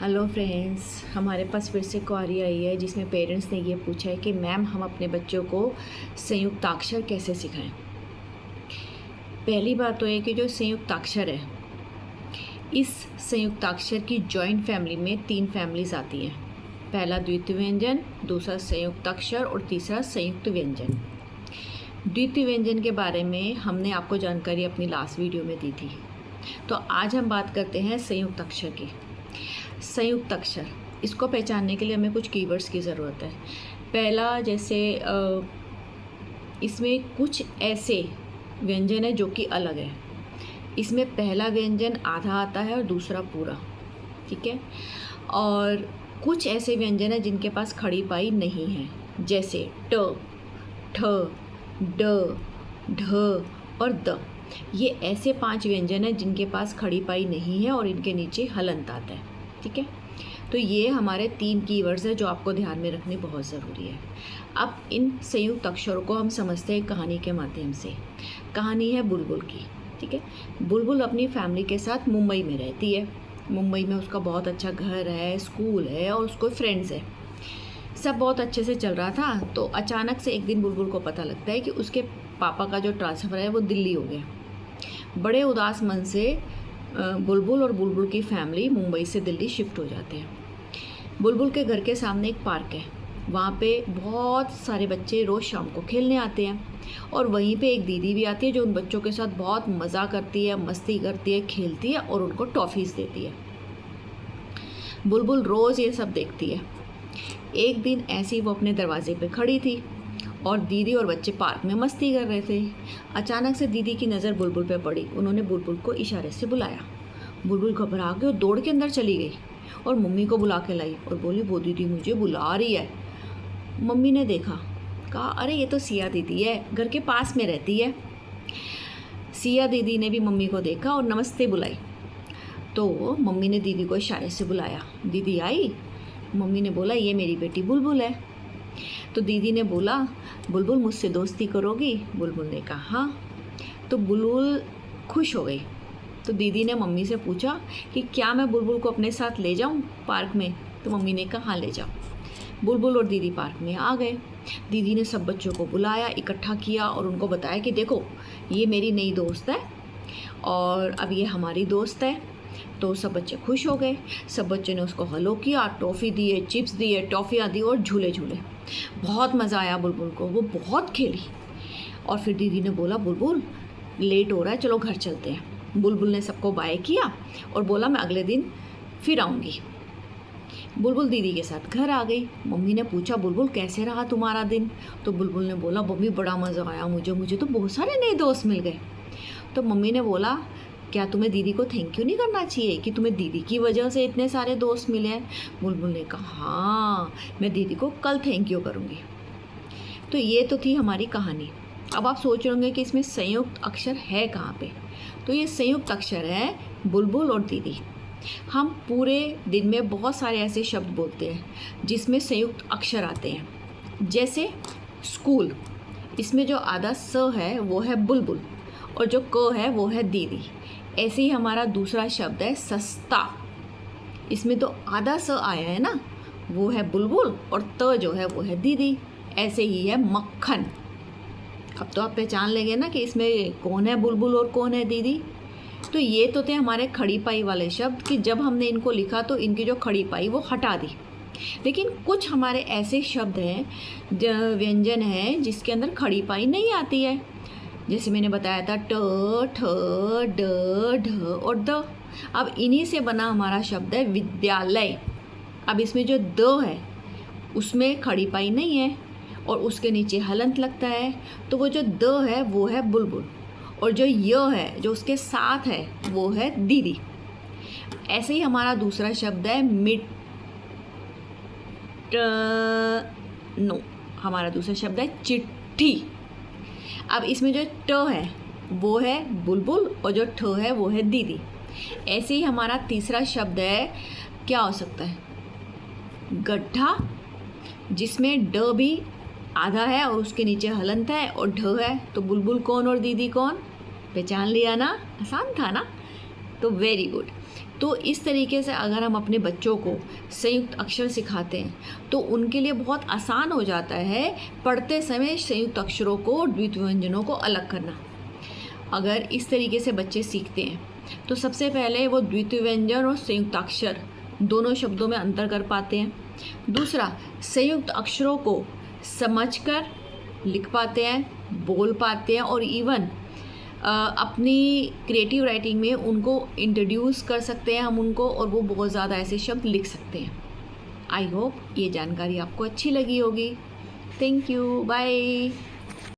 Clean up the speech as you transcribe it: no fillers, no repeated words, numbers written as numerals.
Hello friends, हमारे पास फिर से क्वेरी आई है जिसमें पेरेंट्स ने ये पूछा है कि मैम हम अपने बच्चों को संयुक्ताक्षर कैसे सिखाएं। पहली बात तो ये कि जो संयुक्ताक्षर है, इस संयुक्ताक्षर की जॉइंट फैमिली में 3 फैमिलीज आती हैं। पहला द्वितीय व्यंजन, दूसरा संयुक्ताक्षर और तीसरा संयुक्त व्यंजन। द्वितीय व्यंजन के बारे में हमने आपको जानकारी अपनी लास्ट वीडियो में दी थी, तो आज हम बात करते हैं संयुक्त अक्षर की। संयुक्त अक्षर, इसको पहचानने के लिए हमें कुछ कीवर्ड्स की ज़रूरत है। पहला, जैसे इसमें कुछ ऐसे व्यंजन है जो कि अलग है। इसमें पहला व्यंजन आधा आता है और दूसरा पूरा, ठीक है। और कुछ ऐसे व्यंजन है जिनके पास खड़ी पाई नहीं है, जैसे ट, ठ, ड, ढ और द। ये ऐसे 5 व्यंजन हैं जिनके पास खड़ी पाई नहीं है और इनके नीचे हलंत आता है, ठीक है। तो ये हमारे 3 कीवर्ड्स हैं जो आपको ध्यान में रखनी बहुत ज़रूरी है। अब इन संयुक्त अक्षरों को हम समझते हैं कहानी के माध्यम से। कहानी है बुलबुल की, ठीक है। बुलबुल अपनी फैमिली के साथ मुंबई में रहती है। मुंबई में उसका बहुत अच्छा घर है, स्कूल है और उसको फ्रेंड्स है। सब बहुत अच्छे से चल रहा था, तो अचानक से एक दिन बुलबुल को पता लगता है कि उसके पापा का जो ट्रांसफ़र है वो दिल्ली हो गया। बड़े उदास मन से बुलबुल और बुलबुल की फैमिली मुंबई से दिल्ली शिफ्ट हो जाते हैं। बुलबुल के घर के सामने एक पार्क है, वहाँ पे बहुत सारे बच्चे रोज़ शाम को खेलने आते हैं और वहीं पे एक दीदी भी आती है जो उन बच्चों के साथ बहुत मज़ा करती है, मस्ती करती है, खेलती है और उनको टॉफ़ीज़ देती है। बुलबुल रोज़ ये सब देखती है। एक दिन ऐसी वो अपने दरवाजे पे खड़ी थी और दीदी और बच्चे पार्क में मस्ती कर रहे थे। अचानक से दीदी की नज़र बुलबुल पे पड़ी। उन्होंने बुलबुल को इशारे से बुलाया। बुलबुल घबरा गई और दौड़ के अंदर चली गई और मम्मी को बुला के लाई और बोली, वो दीदी मुझे बुला रही है। मम्मी ने देखा, कहा अरे ये तो सिया दीदी है, घर के पास में रहती है। सिया दीदी ने भी मम्मी को देखा और नमस्ते बुलाई, तो मम्मी ने दीदी को इशारे से बुलाया। दीदी आई। मम्मी ने बोला, ये मेरी बेटी बुलबुल है। तो दीदी ने बोला, बुलबुल मुझसे दोस्ती करोगी? बुलबुल ने कहा हाँ। तो बुलबुल खुश हो गई। तो दीदी ने मम्मी से पूछा कि क्या मैं बुलबुल को अपने साथ ले जाऊं पार्क में? तो मम्मी ने कहा हाँ ले जाओ। बुलबुल और दीदी पार्क में आ गए। दीदी ने सब बच्चों को बुलाया, इकट्ठा किया और उनको बताया कि देखो ये मेरी नई दोस्त है और अब ये हमारी दोस्त है। तो सब बच्चे खुश हो गए। सब बच्चों ने उसको हेलो किया, टॉफ़ी दिए, चिप्स दिए, टॉफ़ियाँ दी और झूले झूले। बहुत मज़ा आया बुलबुल को, वो बहुत खेली। और फिर दीदी ने बोला, बुलबुल लेट हो रहा है, चलो घर चलते हैं। बुलबुल ने सबको बाय किया और बोला मैं अगले दिन फिर आऊँगी। बुलबुल दीदी के साथ घर आ गई। मम्मी ने पूछा, बुलबुल कैसे रहा तुम्हारा दिन? तो बुलबुल ने बोला, मम्मी बड़ा मज़ा आया मुझे तो बहुत सारे नए दोस्त मिल गए। तो मम्मी ने बोला, क्या तुम्हें दीदी को थैंक यू नहीं करना चाहिए कि तुम्हें दीदी की वजह से इतने सारे दोस्त मिले हैं? बुलबुल ने कहा हाँ, मैं दीदी को कल थैंक यू करूँगी। तो ये तो थी हमारी कहानी। अब आप सोच रहे होंगे कि इसमें संयुक्त अक्षर है कहाँ पे? तो ये संयुक्त अक्षर है बुलबुल और दीदी। हम पूरे दिन में बहुत सारे ऐसे शब्द बोलते हैं जिसमें संयुक्त अक्षर आते हैं, जैसे स्कूल। इसमें जो आधा स है वो है बुलबुल और जो क है वो है दीदी। ऐसे ही हमारा दूसरा शब्द है सस्ता। इसमें तो आधा स आया है ना, वो है बुलबुल और त जो है वो है दीदी। ऐसे ही है मक्खन। अब तो आप पहचान लेंगे ना कि इसमें कौन है बुलबुल और कौन है दीदी। तो ये तो थे हमारे खड़ी पाई वाले शब्द कि जब हमने इनको लिखा तो इनकी जो खड़ी पाई वो हटा दी। लेकिन कुछ हमारे ऐसे शब्द हैं, व्यंजन हैं जिसके अंदर खड़ी पाई नहीं आती है। जैसे मैंने बताया था ट, ठ, ड, ढ और द। अब इन्हीं से बना हमारा शब्द है विद्यालय। अब इसमें जो द है उसमें खड़ी पाई नहीं है और उसके नीचे हलंत लगता है, तो वो जो द है वो है बुलबुल और जो य है जो उसके साथ है वो है दीदी। ऐसे ही हमारा दूसरा शब्द है नो, हमारा दूसरा शब्द है चिट्ठी। अब इसमें जो ट है वो है बुलबुल और जो ठ है वो है दीदी। ऐसे ही हमारा तीसरा शब्द है, क्या हो सकता है? गड्ढा, जिसमें ड भी आधा है और उसके नीचे हलंत है और ढ है। तो बुलबुल कौन और दीदी कौन? पहचान लिया ना? आसान था ना? तो वेरी गुड। तो इस तरीके से अगर हम अपने बच्चों को संयुक्त अक्षर सिखाते हैं तो उनके लिए बहुत आसान हो जाता है पढ़ते समय संयुक्त अक्षरों को, द्वितीय व्यंजनों को अलग करना। अगर इस तरीके से बच्चे सीखते हैं तो सबसे पहले वो द्वितीय व्यंजन और संयुक्त अक्षर दोनों शब्दों में अंतर कर पाते हैं। दूसरा, संयुक्त अक्षरों को समझकर लिख पाते हैं, बोल पाते हैं और इवन अपनी क्रिएटिव राइटिंग में उनको इंट्रोड्यूस कर सकते हैं हम उनको, और वो बहुत ज़्यादा ऐसे शब्द लिख सकते हैं। आई होप ये जानकारी आपको अच्छी लगी होगी। Thank you, bye.